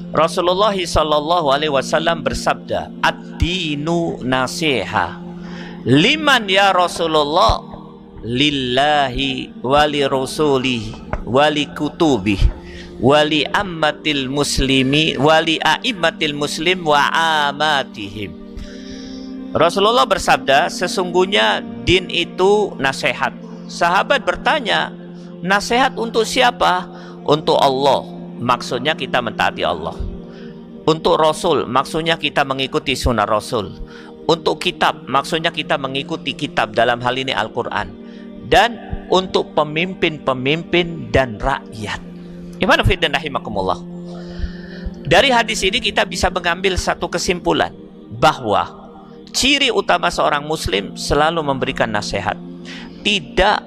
Rasulullah sallallahu alaihi wasallam bersabda, "Ad-dinu nasiha." Liman ya Rasulullah? Lillahi wali rasulihi wali kutubihi wali ammatil muslimi wali a'immatil muslim wa amatihim. Rasulullah bersabda, sesungguhnya din itu nasihat. Sahabat bertanya, nasihat untuk siapa? Untuk Allah, maksudnya kita mentaati Allah. Untuk Rasul, maksudnya kita mengikuti sunnah Rasul. Untuk kitab, maksudnya kita mengikuti kitab, dalam hal ini Al-Quran. Dan untuk pemimpin-pemimpin dan rakyat. Iman fillah rahimakumullah. Dari hadis ini kita bisa mengambil satu kesimpulan, bahwa ciri utama seorang muslim selalu memberikan nasihat. Tidak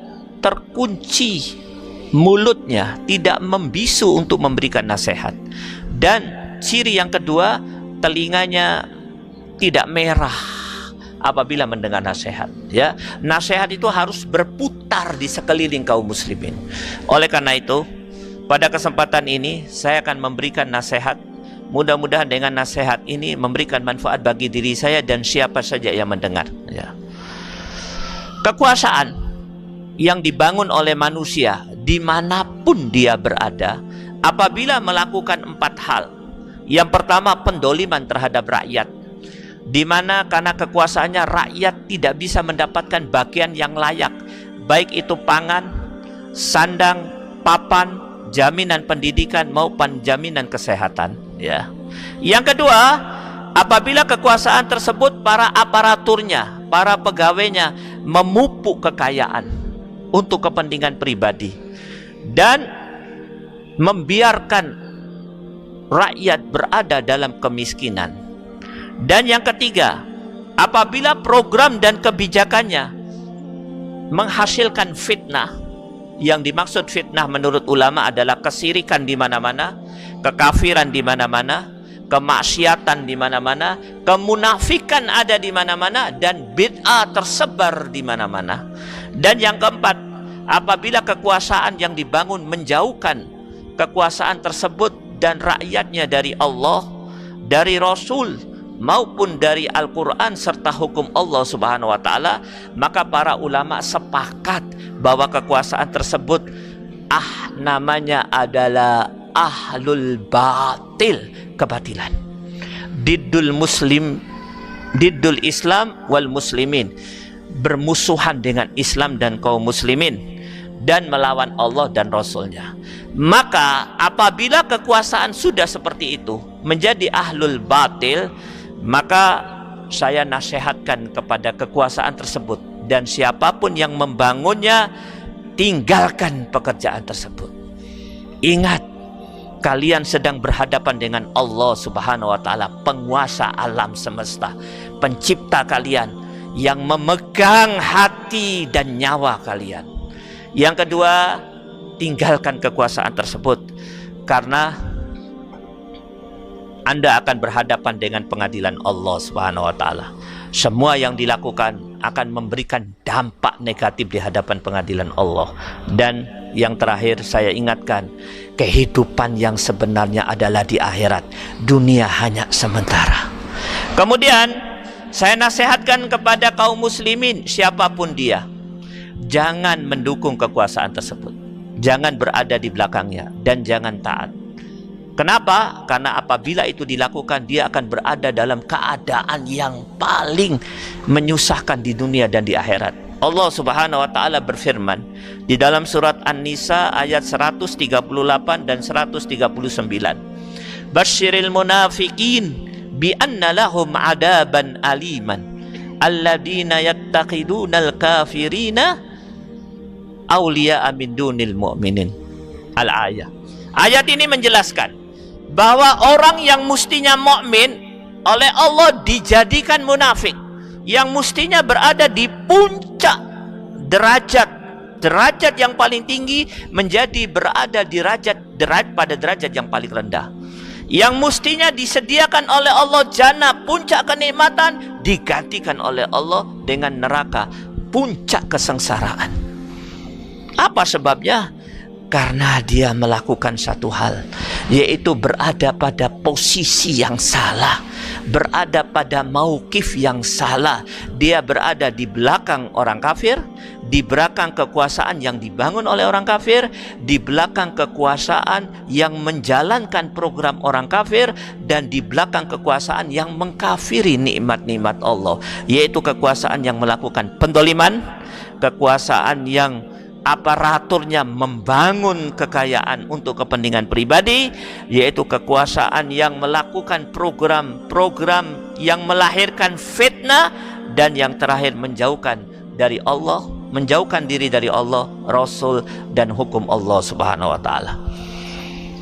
terkunci mulutnya, tidak membisu untuk memberikan nasihat. Dan ciri yang kedua, telinganya tidak merah apabila mendengar nasihat. Ya, nasihat itu harus berputar di sekeliling kaum muslimin. Oleh karena itu, pada kesempatan ini saya akan memberikan nasihat. Mudah-mudahan dengan nasihat ini memberikan manfaat bagi diri saya dan siapa saja yang mendengar. Ya. Kekuasaan yang dibangun oleh manusia dimanapun dia berada, apabila melakukan 4 hal. Yang pertama, pendoliman terhadap rakyat, di mana karena kekuasaannya rakyat tidak bisa mendapatkan bagian yang layak, baik itu pangan, sandang, papan, jaminan pendidikan maupun jaminan kesehatan. Ya. Yang kedua, apabila kekuasaan tersebut para aparaturnya, para pegawainya memupuk kekayaan untuk kepentingan pribadi dan membiarkan rakyat berada dalam kemiskinan. Dan yang ketiga, apabila program dan kebijakannya menghasilkan fitnah. Yang dimaksud fitnah menurut ulama adalah kesirikan di mana-mana, kekafiran di mana-mana, kemaksiatan di mana-mana, kemunafikan ada di mana-mana, dan bid'ah tersebar di mana-mana. Dan yang keempat, apabila kekuasaan yang dibangun menjauhkan kekuasaan tersebut dan rakyatnya dari Allah, dari Rasul, maupun dari Al-Quran serta hukum Allah Subhanahu wa Ta'ala, maka para ulama sepakat bahwa kekuasaan tersebut namanya adalah ahlul batil, kebatilan. Diddul muslim, diddul Islam wal muslimin, bermusuhan dengan Islam dan kaum muslimin, dan melawan Allah dan Rasulnya. Maka apabila kekuasaan sudah seperti itu, menjadi ahlul batil, maka saya nasihatkan kepada kekuasaan tersebut, dan siapapun yang membangunnya, tinggalkan pekerjaan tersebut. Ingat, kalian sedang berhadapan dengan Allah Subhanahu wa Ta'ala, penguasa alam semesta, pencipta kalian, yang memegang hati dan nyawa kalian. Yang kedua, tinggalkan kekuasaan tersebut, karena Anda akan berhadapan dengan pengadilan Allah Subhanahu wa Ta'ala. Semua yang dilakukan akan memberikan dampak negatif di hadapan pengadilan Allah. Dan yang terakhir saya ingatkan, kehidupan yang sebenarnya adalah di akhirat. Dunia hanya sementara. Kemudian saya nasihatkan kepada kaum muslimin, siapapun dia, jangan mendukung kekuasaan tersebut, jangan berada di belakangnya, dan jangan taat. Kenapa? Karena apabila itu dilakukan, dia akan berada dalam keadaan yang paling menyusahkan di dunia dan di akhirat. Allah Subhanahu wa Ta'ala berfirman di dalam surat An-Nisa ayat 138 dan 139. Basyiril munafiqin bi anna lahum adaban aliman alladzina yattaqidunal kafirina awliya'a min dunil mu'minin. Al-ayah. Ayat ini menjelaskan bahwa orang yang mestinya mukmin oleh Allah dijadikan munafik, yang mestinya berada di puncak derajat yang paling tinggi, menjadi berada di pada derajat yang paling rendah. Yang mestinya disediakan oleh Allah jannah, puncak kenikmatan, digantikan oleh Allah dengan neraka, puncak kesengsaraan. Apa sebabnya? Karena dia melakukan satu hal, yaitu berada pada posisi yang salah, berada pada mauqif yang salah. Dia berada di belakang orang kafir, di belakang kekuasaan yang dibangun oleh orang kafir, di belakang kekuasaan yang menjalankan program orang kafir, dan di belakang kekuasaan yang mengkafiri nikmat-nikmat Allah, yaitu kekuasaan yang melakukan pendoliman, kekuasaan yang aparaturnya membangun kekayaan untuk kepentingan pribadi, yaitu kekuasaan yang melakukan program-program yang melahirkan fitnah, dan yang terakhir menjauhkan dari Allah, menjauhkan diri dari Allah, Rasul, dan hukum Allah Subhanahu wa taala.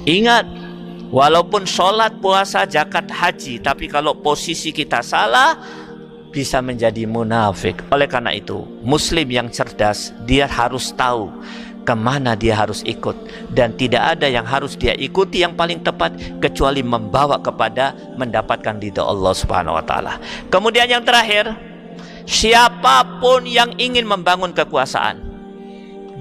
Ingat, walaupun sholat, puasa, zakat, haji, tapi kalau posisi kita salah, bisa menjadi munafik. Oleh karena itu, muslim yang cerdas, dia harus tahu kemana dia harus ikut, dan tidak ada yang harus dia ikuti yang paling tepat kecuali membawa kepada mendapatkan ridha Allah Subhanahu wa taala. Kemudian yang terakhir, siapapun yang ingin membangun kekuasaan,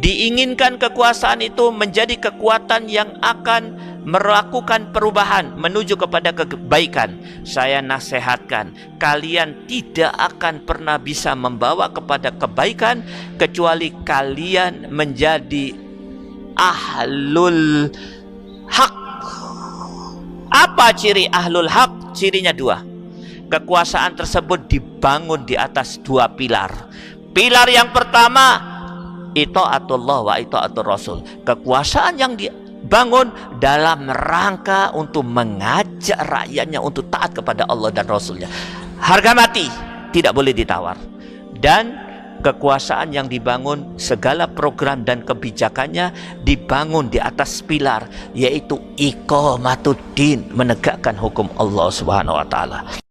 diinginkan kekuasaan itu menjadi kekuatan yang akan melakukan perubahan menuju kepada kebaikan. Saya nasihatkan, kalian tidak akan pernah bisa membawa kepada kebaikan kecuali kalian menjadi ahlul haq. Apa ciri ahlul haq? Cirinya dua. Kekuasaan tersebut dibangun di atas dua pilar. Pilar yang pertama, itaatullah wa itaatur rasul. Kekuasaan yang dibangun dalam rangka untuk mengajak rakyatnya untuk taat kepada Allah dan Rasulnya. Harga mati, tidak boleh ditawar. Dan kekuasaan yang dibangun, segala program dan kebijakannya dibangun di atas pilar, yaitu iqamatuddin, menegakkan hukum Allah Subhanahu wa taala.